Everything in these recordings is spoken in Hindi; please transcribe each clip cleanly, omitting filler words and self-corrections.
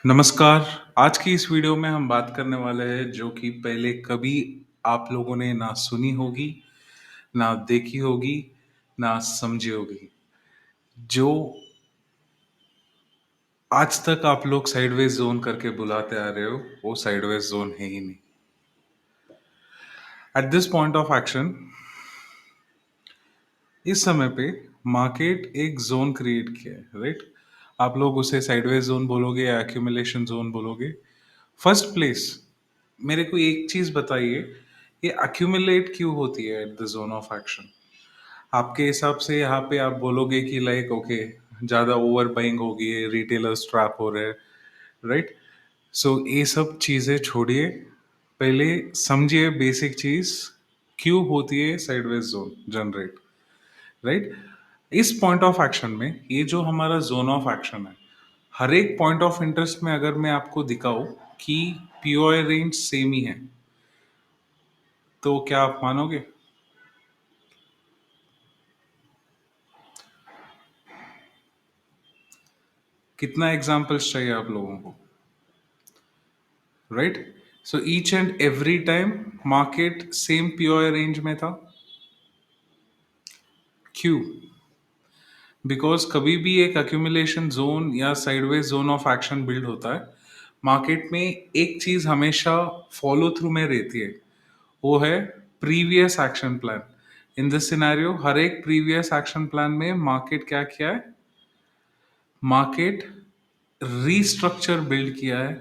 नमस्कार। आज की इस वीडियो में हम बात करने वाले हैं जो कि पहले कभी आप लोगों ने ना सुनी होगी, ना देखी होगी, ना समझी होगी। जो आज तक आप लोग साइडवेज ज़ोन करके बुलाते आ रहे हो, वो साइडवेज ज़ोन है ही नहीं। Eight this point of action, इस समय पे मार्केट एक ज़ोन क्रिएट किया है, राइट? आप लोग उसे साइडवेज ज़ोन बोलोगे या एक्यूमुलेशन ज़ोन बोलोगे। फर्स्ट प्लेस, मेरे को एक चीज़ बताइए, ये accumulate क्यों होती है at the zone of action? आपके हिसाब से यहाँ पे आप बोलोगे कि लाइक ओके, ज़्यादा ओवर बाइंग हो गई है, रिटेलर्स ट्रैप हो रहे हैं, राइट? सो ये सब चीज़ें छोड़िए, पहले समझिए बेसिक चीज़, क्यों होती है साइडवेज ज़ोन जनरेट, राइट? इस पॉइंट ऑफ एक्शन में ये जो हमारा जोन ऑफ एक्शन है, हर एक पॉइंट ऑफ इंटरेस्ट में अगर मैं आपको दिखाऊं कि पीओआई रेंज सेम ही है, तो क्या आप मानोगे? कितना एग्जाम्पल्स चाहिए आप लोगों को, right? So each and every time market same POI range में था। क्यों? बिकॉज कभी भी एक अक्यूमुलेशन जोन या sideways zone of action build होता है, मार्केट में एक चीज हमेशा फॉलो थ्रू में रहती है, वो है previous action plan. In this scenario, हर एक प्रीवियस एक्शन प्लान में मार्केट क्या किया है? मार्केट रीस्ट्रक्चर बिल्ड किया है।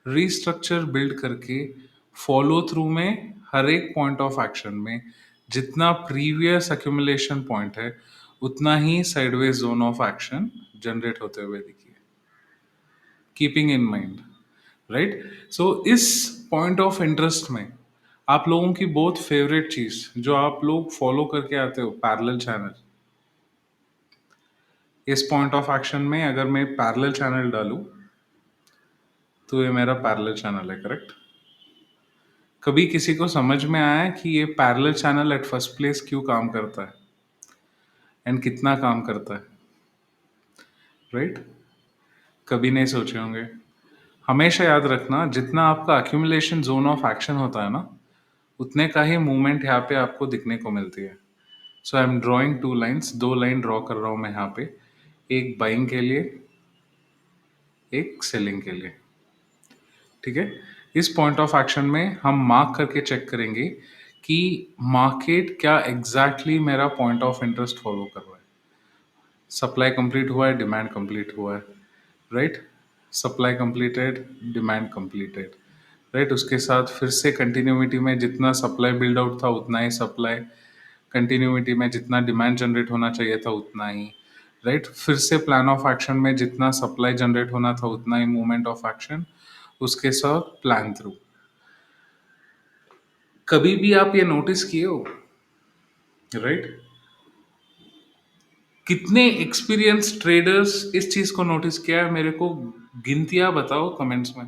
रीस्ट्रक्चर बिल्ड करके फॉलो थ्रू में हर एक पॉइंट ऑफ एक्शन में जितना प्रीवियस एक्यूमुलेशन पॉइंट है, उतना ही sideways zone of action generate होते हुए दिखिए, keeping in mind, right? So इस पॉइंट ऑफ इंटरेस्ट में आप लोगों की बहुत फेवरेट चीज जो आप लोग फॉलो करके आते हो, पैरेलल चैनल। इस पॉइंट ऑफ एक्शन में अगर मैं पैरेलल चैनल डालूं, तो ये मेरा पैरेलल चैनल है, करेक्ट? कभी किसी को समझ में आया है कि ये parallel channel at first place क्यों काम करता है एंड कितना काम करता है, राइट? कभी नहीं सोचे होंगे। हमेशा याद रखना, जितना आपका अक्यूमुलेशन जोन ऑफ एक्शन होता है ना, उतने का ही मूवमेंट यहाँ पे आपको दिखने को मिलती है। So I am drawing two lines, दो लाइन ड्रॉ कर रहा हूँ मैं यहाँ पे, एक बाइंग के लिए, एक सेलिंग के लिए, ठीक है? इस पॉइंट ऑफ एक्शन में हम मार्क करके चेक करेंगे कि मार्केट क्या एग्जैक्टली मेरा पॉइंट ऑफ इंटरेस्ट फॉलो कर रहा है। सप्लाई कंप्लीट हुआ है, डिमांड कंप्लीट हुआ है, right? Supply completed, demand completed, right? उसके साथ फिर से कंटिन्यूटी में जितना सप्लाई बिल्ड आउट था उतना ही सप्लाई, कंटिन्यूटी में जितना डिमांड जनरेट होना चाहिए था उतना ही, राइट? फिर से प्लान ऑफ एक्शन में जितना सप्लाई जनरेट होना था उतना ही मूवमेंट ऑफ एक्शन, उसके साथ प्लान थ्रू। कभी भी आप ये नोटिस किए हो, राइट? कितने एक्सपीरियंस ट्रेडर्स इस चीज को नोटिस किया है, मेरे को गिनतियां बताओ कमेंट्स में।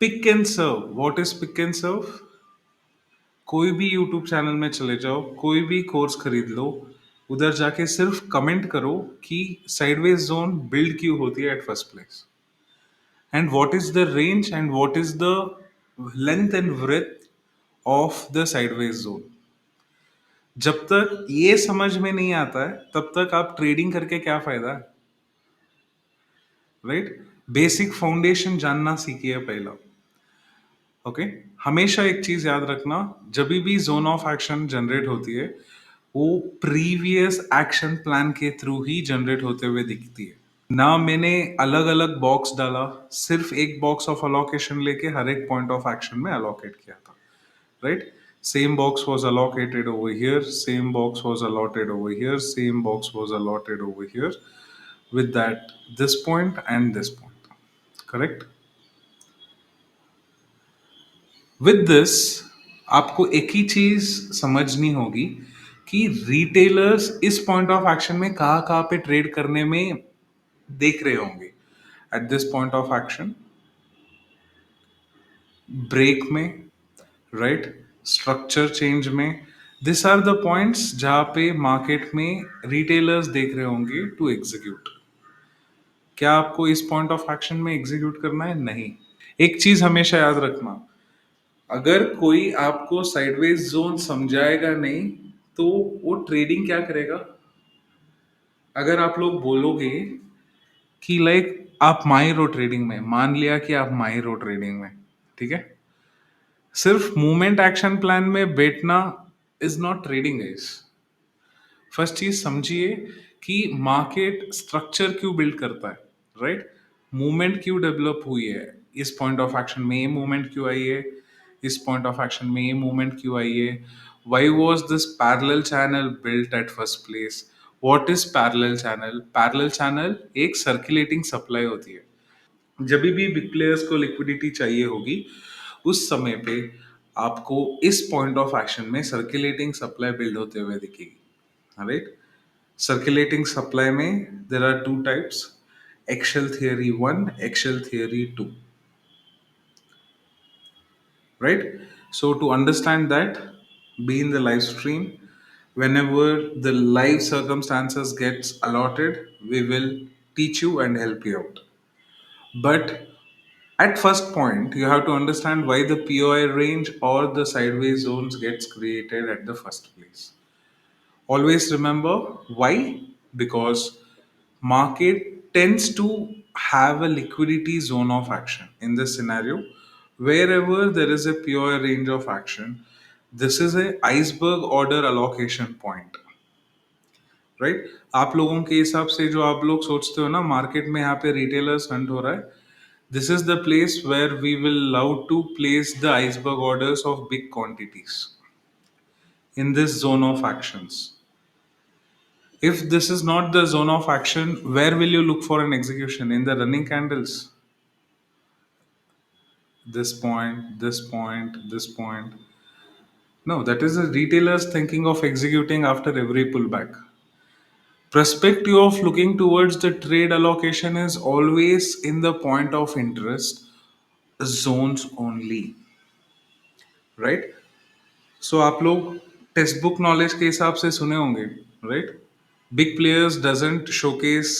Pick and serve, what is pick and serve? कोई भी यूट्यूब चैनल में चले जाओ, कोई भी कोर्स खरीद लो, उधर जाके सिर्फ कमेंट करो कि साइडवेज जोन बिल्ड क्यों होती है at first place, and what is the range and what is the length and breadth of the sideways zone. जब तक ये समझ में नहीं आता है, तब तक आप ट्रेडिंग करके क्या फायदा है, राइट? बेसिक फाउंडेशन जानना सीखिए पहला, ओके? हमेशा एक चीज याद रखना, जब भी जोन ऑफ एक्शन जनरेट होती है, वो प्रीवियस एक्शन प्लान के थ्रू ही जनरेट होते हुए दिखती है। ना मैंने अलग अलग बॉक्स डाला, सिर्फ एक बॉक्स ऑफ अलोकेशन लेके हर एक पॉइंट ऑफ एक्शन में अलोकेट किया था, right? Same box was allocated over here, same box was allotted over here, same box was allotted over here, with that this point and this point, correct? With this, आपको एक ही चीज समझनी होगी कि रिटेलर्स इस पॉइंट ऑफ एक्शन में कहाँ कहाँ पे ट्रेड करने में देख रहे होंगे। At this point of action, break में, राइट? स्ट्रक्चर चेंज में, दिस आर द पॉइंट्स जहां पे मार्केट में रिटेलर्स देख रहे होंगे टू एग्जीक्यूट। क्या आपको इस पॉइंट ऑफ एक्शन में एग्जीक्यूट करना है? नहीं। एक चीज हमेशा याद रखना, अगर कोई आपको साइडवेज जोन समझाएगा नहीं तो वो ट्रेडिंग क्या करेगा? अगर आप लोग बोलोगे कि लाइक आप माहिर हो ट्रेडिंग में, मान लिया कि आप माहिर हो ट्रेडिंग में, ठीक है, सिर्फ मूवमेंट एक्शन प्लान में बैठना is not trading guys. First चीज समझिए कि मार्केट स्ट्रक्चर क्यों बिल्ड करता है, राइट? मूवमेंट क्यों डेवलप हुई है, इस पॉइंट ऑफ एक्शन में ये मूवमेंट क्यों आई है, इस पॉइंट ऑफ एक्शन में ये मूवमेंट क्यों आई है, why was this parallel channel built at first place? What is parallel channel? Parallel channel एक सर्कुलेटिंग सप्लाई होती है। जब भी बिग प्लेयर्स को लिक्विडिटी चाहिए होगी उस समय पे आपको इस पॉइंट ऑफ एक्शन में सर्कुलेटिंग सप्लाई बिल्ड होते हुए दिखेगी, राइट? सर्कुलेटिंग सप्लाई में there are two types, excel theory one, excel theory two, right? So to understand that, be in the live stream. Whenever the live circumstances gets allotted, we will teach you and help you out. But at first point, you have to understand why the POI range or the sideways zones gets created at the first place. Always remember why? Because market tends to have a liquidity zone of action. In this scenario, wherever there is a pure range of action, this is a iceberg order allocation point, right? आप लोगों के हिसाब से जो आप लोग सोचते हो ना मार्केट में यहाँ पे रिटेलर्स हंट हो रहा है, this is the place where we will love to place the iceberg orders of big quantities in this zone of actions. If this is not the zone of action, where will you look for an execution? In the running candles? This point, this point, this point. No, that is the retailers thinking of executing after every pullback. Perspective of looking towards the trade allocation is always in the point of interest zones only, right? So आप लोग टेक्स्ट बुक नॉलेज के हिसाब से सुने होंगे, right? Big players doesn't showcase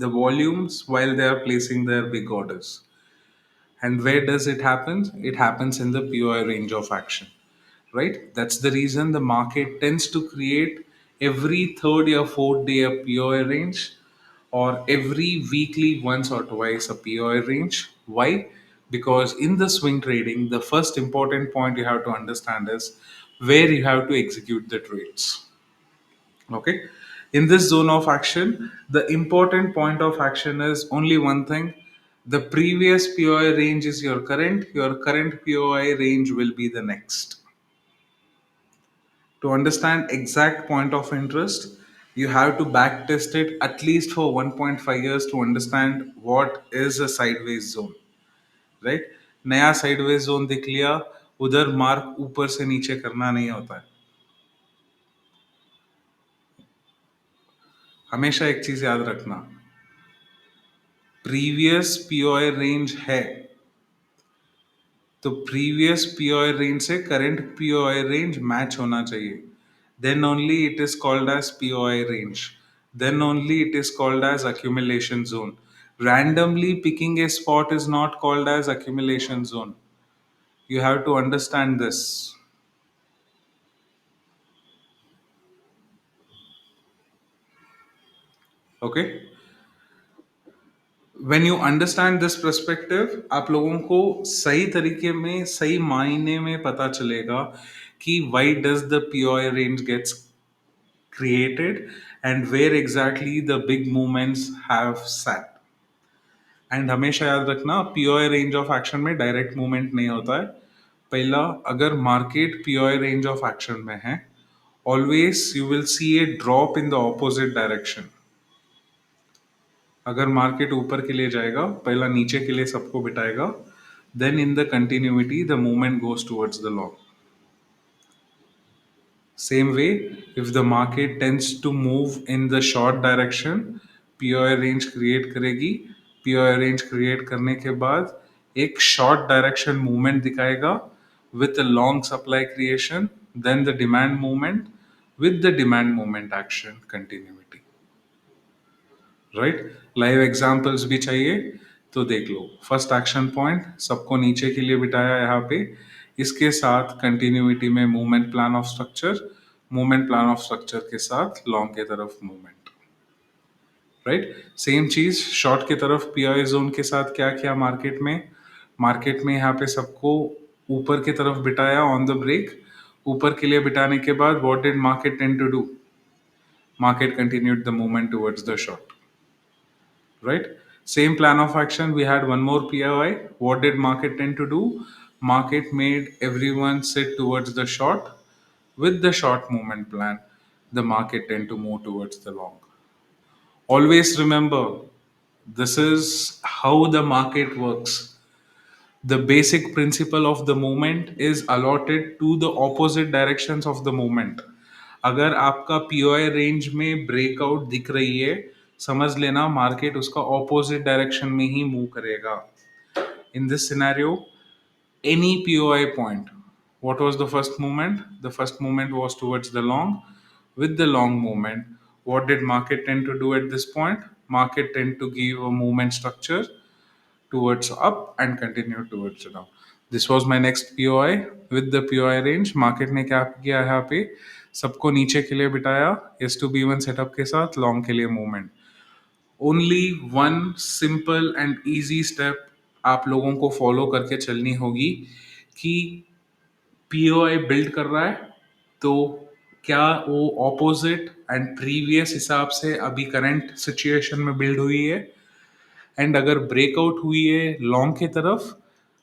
the volumes while they are placing their big orders. And where does it happen? It happens in the POI range of action, right? That's the reason the market tends to create every third or fourth day a POI range, or every weekly once or twice a POI range. Why? Because in the swing trading, the first important point you have to understand is where you have to execute the trades. Okay. In this zone of action, the important point of action is only one thing. The previous POI range is your current POI range will be the next. To understand exact point of interest, you have to back test it at least for 1.5 years to understand what is a sideways zone, right? नया sideways zone दिख लिया, उधर मार्क ऊपर से नीचे करना नहीं होता है. हमेशा एक चीज याद रखना, प्रीवियस पीओआई रेंज है तो प्रीवियस पीओआई रेंज से करंट पीओआई रेंज मैच होना चाहिए, then only it is called as POI range, then only it is called as accumulation zone. Randomly picking a spot is not called as accumulation zone. You have to understand this. Okay, when you understand this perspective, आप लोगों को सही तरीके में सही मायने में पता चलेगा कि why does the POI range gets created and where exactly the big movements have sat. And हमेशा याद रखना, पीओआई रेंज ऑफ एक्शन में डायरेक्ट मूवमेंट नहीं होता है. पहला, अगर market POI range of action में है, always you will see a drop in the opposite direction. अगर मार्केट ऊपर के लिए जाएगा, पहला नीचे के लिए सबको बिठाएगा, then in the continuity the movement goes towards the long. Same way, if the market tends to move in the short direction, POI range create करेगी. POI range create करने के बाद एक short direction movement दिखाएगा with a long supply creation. then the demand movement with the demand movement action continuity. Right, live examples भी चाहिए तो देख लो. फर्स्ट एक्शन पॉइंट, सबको नीचे के लिए बिठाया यहाँ पे, इसके साथ कंटिन्यूटी में movement plan of structure, movement plan of structure के साथ लॉन्ग के तरफ मूवमेंट. राइट, सेम चीज शॉर्ट के तरफ पीआई जोन के साथ क्या किया मार्केट में यहाँ पे सबको ऊपर की तरफ बिठाया ऑन द ब्रेक. ऊपर के लिए बिठाने के बाद what did market tend to do? Market continued the movement towards the short. Right? Same plan of action. We had one more POI. What did market tend to do? Market made everyone sit towards the short. With the short movement plan, the market tend to move towards the long. Always remember, this is how the market works. The basic principle of the movement is allotted to the opposite directions of the movement. अगर आपका पीओआई रेंज में ब्रेकआउट दिख रही है, समझ लेना मार्केट उसका ऑपोजिट डायरेक्शन में ही मूव करेगा. इन this scenario, any POI point, what was the first movement? The first movement was towards the long. With the long movement, what did market tend to do at this point? Market tend to give a movement structure towards up and continue towards down. This was my next POI. With the POI range, market ने क्या किया यहाँ पे? सबको नीचे के लिए बिठाया S2B1 सेटअप के साथ लॉन्ग के लिए movement. Only one simple and easy step आप लोगों को फॉलो करके चलनी होगी कि पीओआई बिल्ड कर रहा है तो क्या वो ऑपोजिट एंड प्रीवियस हिसाब से अभी करंट सिचुएशन में बिल्ड हुई है. एंड अगर ब्रेकआउट हुई है लॉन्ग के तरफ,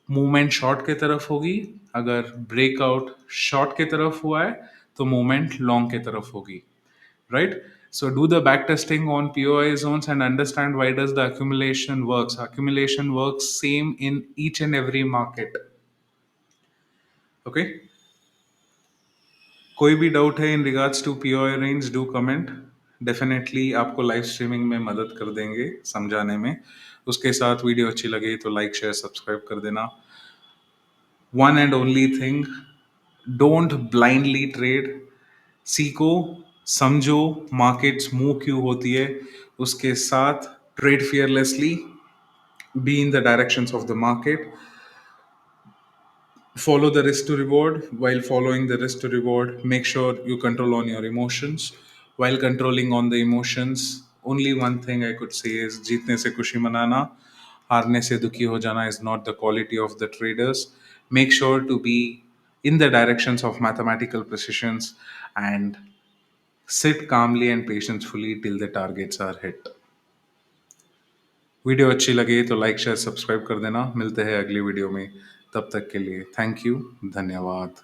मूवमेंट शॉर्ट के तरफ होगी. अगर ब्रेकआउट शॉर्ट के तरफ हुआ है तो मूवमेंट लॉन्ग के तरफ होगी. Right, so do the back testing on POI zones and understand why does the accumulation works same in each and every market. Okay, कोई भी डाउट है in regards to POI range, do comment. Definitely आपको लाइव स्ट्रीमिंग में मदद कर देंगे समझाने में. उसके साथ वीडियो अच्छी लगे तो लाइक शेयर सब्सक्राइब कर देना. One and only thing, don't blindly trade. सीखो, समझो मार्केट्स मूव क्यों होती है, उसके साथ trade fearlessly, be in the directions of the market. Follow the risk to reward. While following the risk to reward, make sure you control on your emotions. While controlling on the emotions, only one thing I could say is जीतने से खुशी मनाना, हारने से दुखी हो जाना is not the quality of the traders. Make sure to be in the directions of mathematical precisions and sit calmly and patientfully till the targets are hit. Video अच्छी लगी तो लाइक शेयर सब्सक्राइब कर देना. मिलते हैं अगली वीडियो में, तब तक के लिए थैंक यू, धन्यवाद.